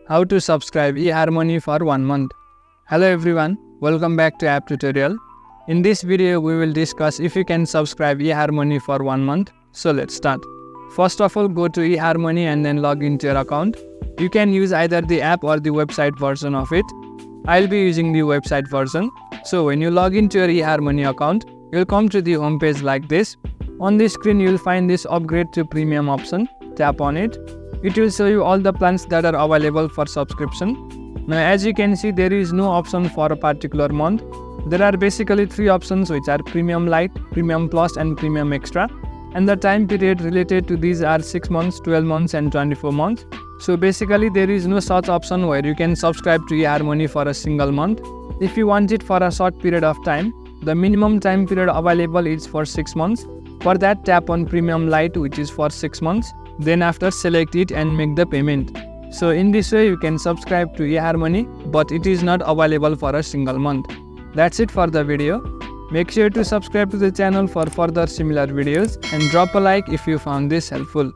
How to subscribe eHarmony for 1 month. Hello everyone, welcome back to app tutorial. In this video we will discuss if you can subscribe eHarmony for 1 month. So let's start. First of all, go to eHarmony and then log into your account. You can use either the app or the website version of it. I'll be using the website version. So when you log into your eHarmony account, you'll come to the home page like this. On the screen you'll find this upgrade to premium option. Tap on it. It will show you all the plans that are available for subscription. Now as you can see, there is no option for a particular month. There are basically 3 options, which are Premium Lite, Premium Plus and Premium Extra. And the time period related to these are 6 months, 12 months and 24 months. So basically there is no such option where you can subscribe to eHarmony for a single month. If you want it for a short period of time, the minimum time period available is for 6 months. For that, tap on Premium Lite, which is for 6 months. Then after, select it and make the payment. So in this way you can subscribe to eHarmony, but it is not available for a single month. That's it for the video. Make sure to subscribe to the channel for further similar videos and drop a like if you found this helpful.